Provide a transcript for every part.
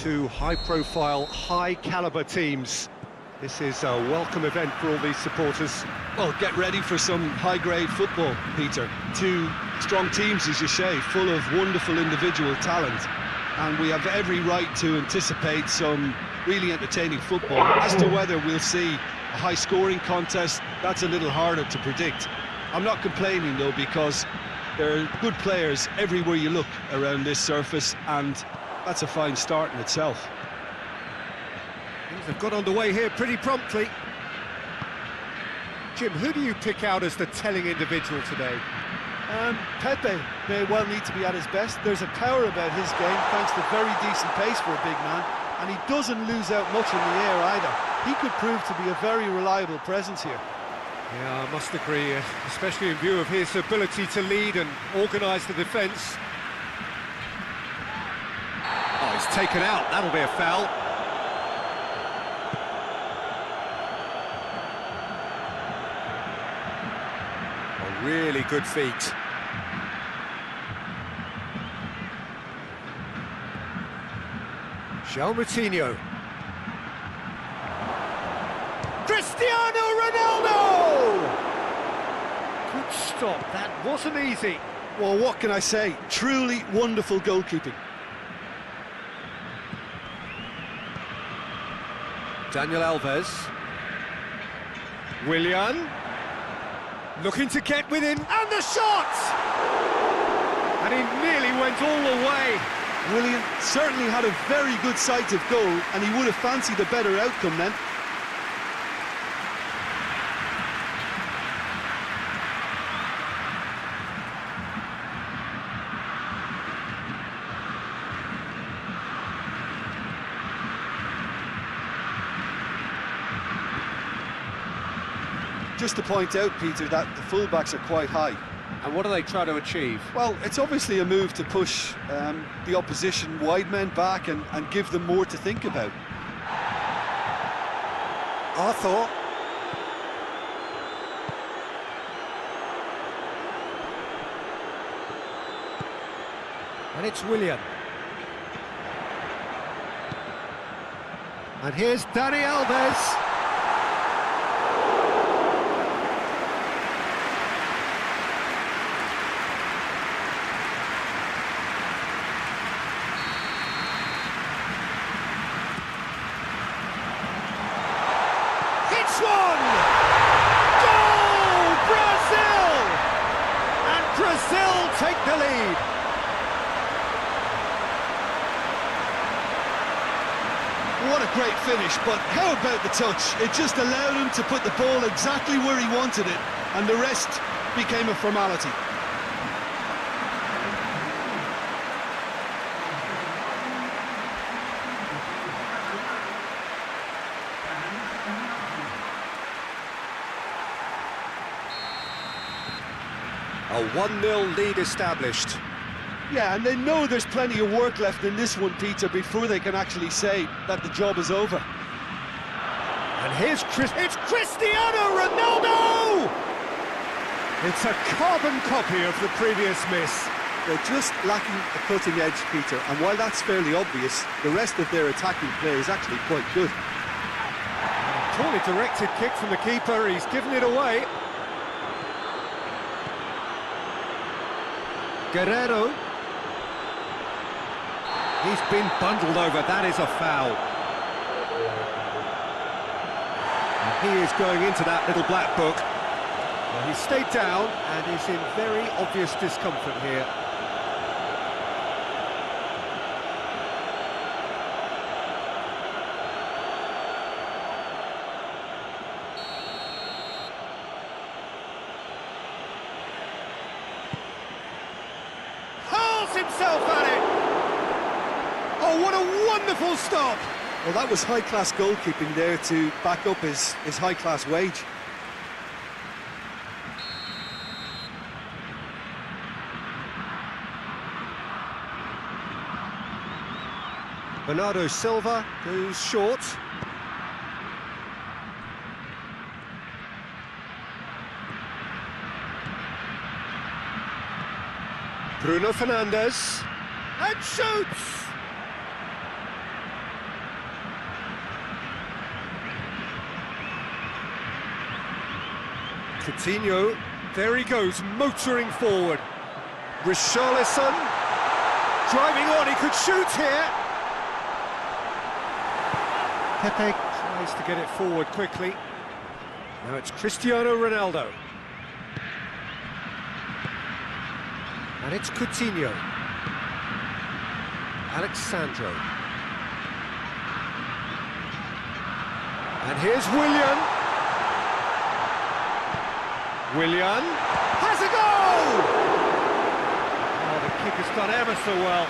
two high-profile, high-caliber teams. This is a welcome event for all these supporters. Well, get ready for some high-grade football, Peter. Two strong teams, as you say, full of wonderful individual talent. And we have every right to anticipate some really entertaining football. As to whether we'll see a high-scoring contest, that's a little harder to predict. I'm not complaining, though, because there are good players everywhere you look around this surface, and that's a fine start in itself. Things have got underway here pretty promptly. Jim, who do you pick out as the telling individual today? Pepe may well need to be at his best. There's a power about his game, thanks to very decent pace for a big man, and he doesn't lose out much in the air either. He could prove to be a very reliable presence here. Yeah, I must agree, especially in view of his ability to lead and organise the defence. Oh, he's taken out, that'll be a foul. A really good feat. João Moutinho. Cristiano Ronaldo! Good stop, that wasn't easy. Well, what can I say? Truly wonderful goalkeeping. Daniel Alves. Willian. Looking to get within, and the shot! And he nearly went all the way. Willian certainly had a very good sight of goal, and he would have fancied a better outcome then. Just to point out, Peter, that the fullbacks are quite high. And what do they try to achieve? Well, it's obviously a move to push the opposition wide men back and give them more to think about. Arthur. And it's Willian. And here's Dani Alves. One! Goal! Brazil! And Brazil take the lead. What a great finish, but how about the touch? It just allowed him to put the ball exactly where he wanted it, and the rest became a formality. A 1-0 lead established. Yeah, and they know there's plenty of work left in this one, Peter, before they can actually say that the job is over. And here's it's Cristiano Ronaldo! It's a carbon copy of the previous miss. They're just lacking a cutting edge, Peter, and while that's fairly obvious, the rest of their attacking play is actually quite good. Poorly directed kick from the keeper, he's given it away. Guerrero. He's been bundled over, that is a foul. And he is going into that little black book. Well, he stayed down and is in very obvious discomfort here. Himself at it. Oh, what a wonderful stop. Well, that was high-class goalkeeping there to back up his high-class wage. Bernardo Silva goes short. Bruno Fernandes, and shoots! Coutinho, there he goes, motoring forward. Richarlison, driving on, he could shoot here. Pepe tries to get it forward quickly. Now it's Cristiano Ronaldo. And it's Coutinho. Alexandro. And here's Willian. Willian has a goal! Oh, the kick has done ever so well.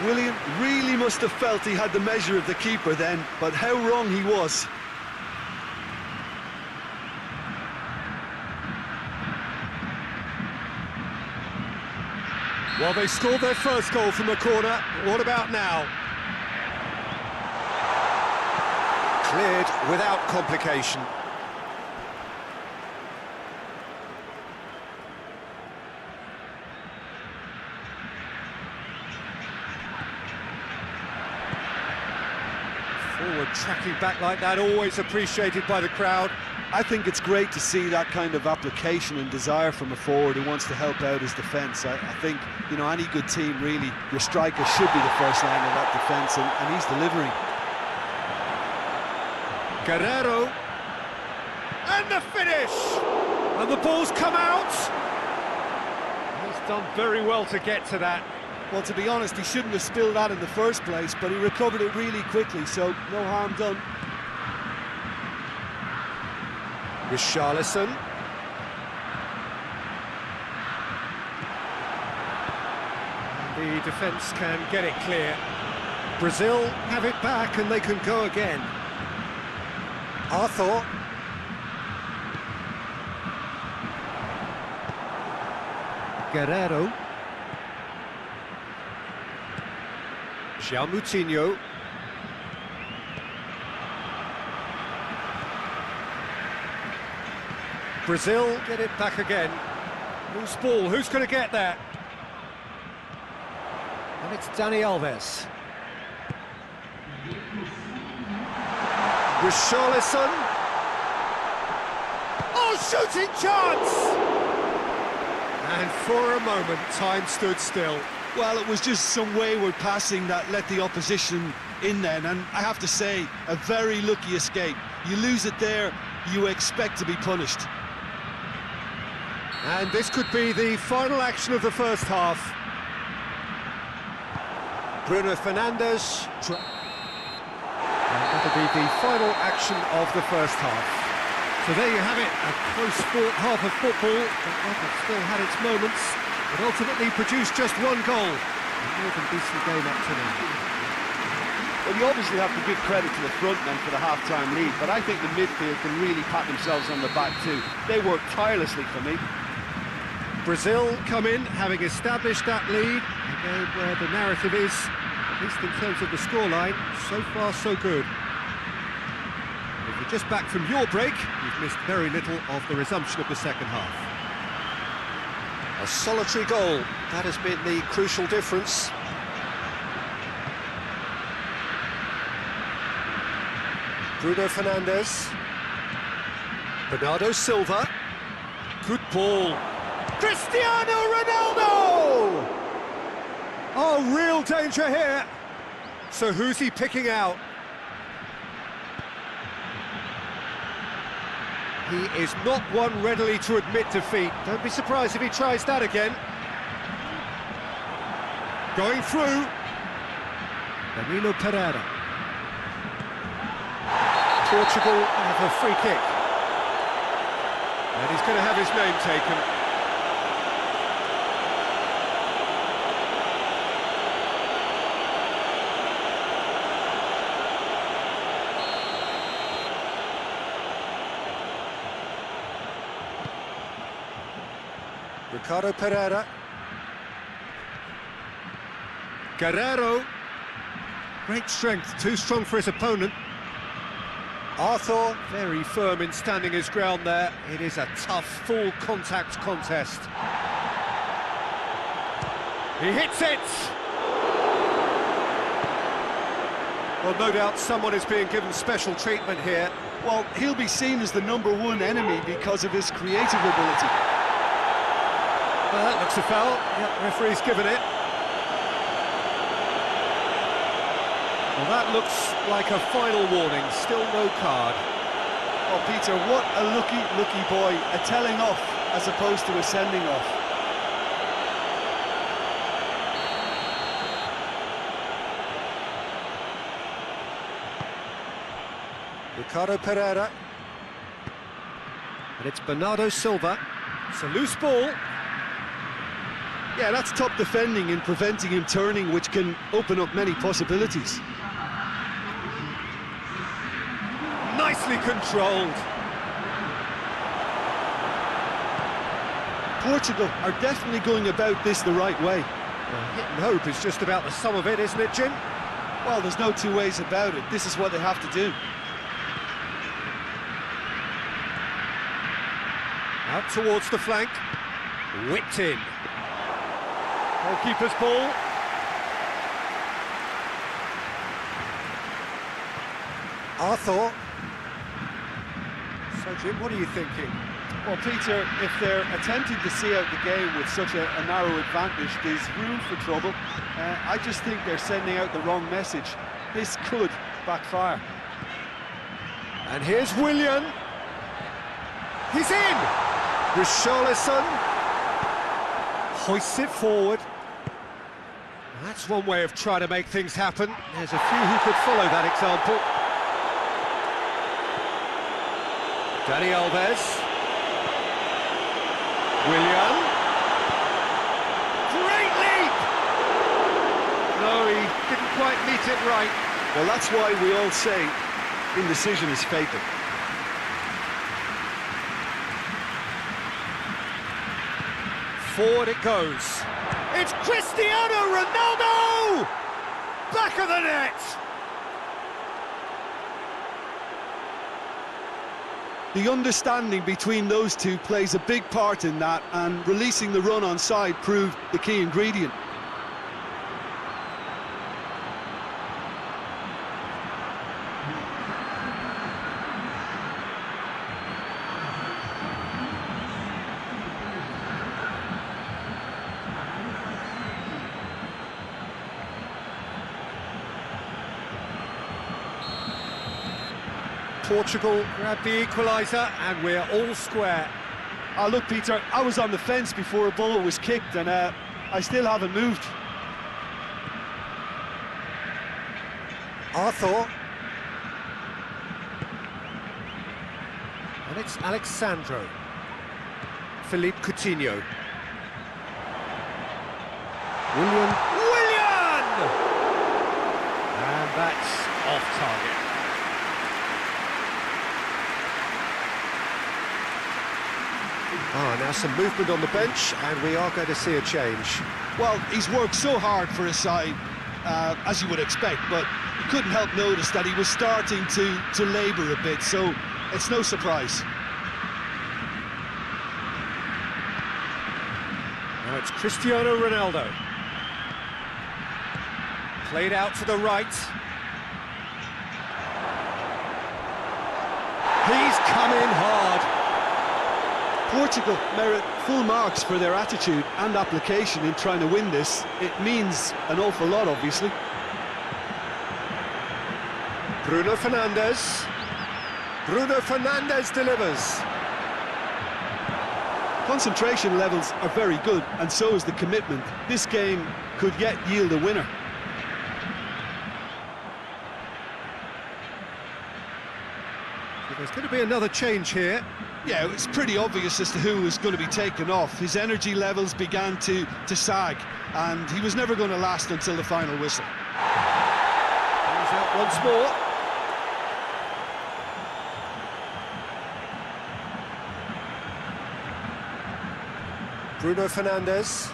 William really must have felt he had the measure of the keeper then, but how wrong he was. Well, they scored their first goal from the corner. What about now? Cleared without complication. Forward tracking back like that, always appreciated by the crowd. I think it's great to see that kind of application and desire from a forward who wants to help out his defence. I think, you know, any good team, really, your striker should be the first line of that defence, and he's delivering. Guerrero, and the finish! And the ball's come out! He's done very well to get to that. Well, to be honest, he shouldn't have spilled that in the first place, but he recovered it really quickly, so no harm done. Richarlison. The defence can get it clear. Brazil have it back and they can go again. Arthur. Guerrero. João Moutinho. Brazil get it back again. Loose ball, who's going to get that? And it's Dani Alves. Richarlison. Oh, shooting chance! And for a moment, time stood still. Well, it was just some wayward passing that let the opposition in then, and I have to say, a very lucky escape. You lose it there, you expect to be punished. And this could be the final action of the first half. Bruno Fernandes. And that'll be the final action of the first half. So there you have it, a close-fought half of football that still had its moments, but ultimately produced just one goal. A more than decent game up to now. Well, you obviously have to give credit to the front men for the half-time lead, but I think the midfield can really pat themselves on the back too. They worked tirelessly for me. Brazil come in, having established that lead, again where the narrative is, at least in terms of the scoreline, so far so good. If you're just back from your break, you've missed very little of the resumption of the second half. A solitary goal, that has been the crucial difference. Bruno Fernandes. Bernardo Silva. Good ball. Cristiano Ronaldo! Oh, real danger here. So who's he picking out? He is not one readily to admit defeat. Don't be surprised if he tries that again. Going through. Danilo Pereira. Portugal have a free kick. And he's going to have his name taken. Ricardo Pereira. Guerrero. Great strength, too strong for his opponent. Arthur, very firm in standing his ground there. It is a tough, full contact contest. He hits it! Well, no doubt someone is being given special treatment here. Well, he'll be seen as the #1 enemy because of his creative ability. Well, that looks a foul. Yeah, the referee's given it. Well, that looks like a final warning. Still no card. Oh, Peter, what a lucky boy. A telling off as opposed to a sending off. Ricardo Pereira. And it's Bernardo Silva. It's a loose ball. Yeah, that's top defending and preventing him turning, which can open up many possibilities. Nicely controlled. Portugal are definitely going about this the right way. Hit and hope is just about the sum of it, isn't it, Jim? Well, there's no two ways about it. This is what they have to do. Out towards the flank. Whipped in. Goalkeeper's ball. Arthur. So, Jim, what are you thinking? Well, Peter, if they're attempting to see out the game with such a narrow advantage, there's room for trouble. I just think they're sending out the wrong message. This could backfire. And here's Willian. He's in! Richarlison hoists it forward. That's one way of trying to make things happen. There's a few who could follow that example. Dani Alves. Willian. Great leap! No, he didn't quite meet it right. Well, that's why we all say indecision is fatal. Forward it goes. It's Cristiano Ronaldo! Back of the net! The understanding between those two plays a big part in that, and releasing the run on side proved the key ingredient. Portugal grabbed the equaliser and we're all square. Oh, look, Peter, I was on the fence before a ball was kicked and I still haven't moved. Arthur. And it's Alexandro. Philippe Coutinho. Willian! And that's off target. Now some movement on the bench, and we are going to see a change. Well, he's worked so hard for his side, as you would expect, but you couldn't help notice that he was starting to labour a bit, so it's no surprise. Now it's Cristiano Ronaldo. Played out to the right. He's come in hard. Portugal merit full marks for their attitude and application in trying to win this. It means an awful lot, obviously. Bruno Fernandes. Bruno Fernandes delivers. Concentration levels are very good, and so is the commitment. This game could yet yield a winner. So there's going to be another change here. Yeah, it's pretty obvious as to who was going to be taken off. His energy levels began to sag, and he was never going to last until the final whistle. Comes out once more. Bruno Fernandes.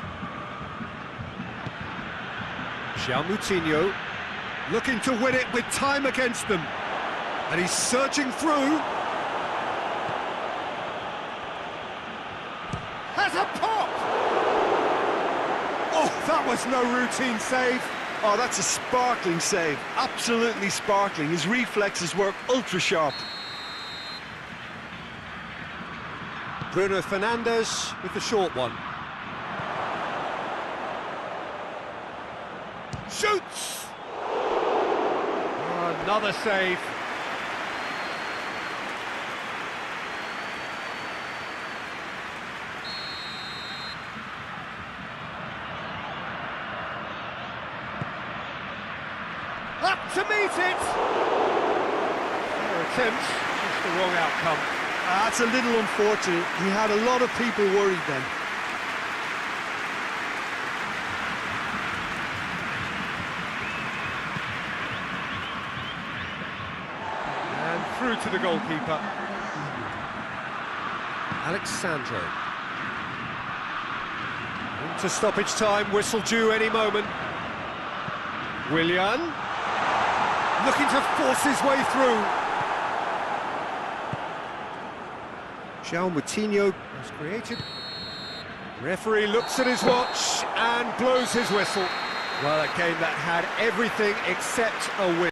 João Moutinho looking to win it with time against them. And he's searching through. Has a pop! Oh, that was no routine save. Oh, that's a sparkling save. Absolutely sparkling. His reflexes work ultra sharp. Bruno Fernandes with the short one. Shoots! Oh, another save. Up to meet it! Fair attempt, just the wrong outcome. That's a little unfortunate. He had a lot of people worried then. And through to the goalkeeper. Alexandro. Into stoppage time, whistle due any moment. Willian. Looking to force his way through. João Moutinho has created. Referee looks at his watch and blows his whistle. Well, a game that had everything except a win.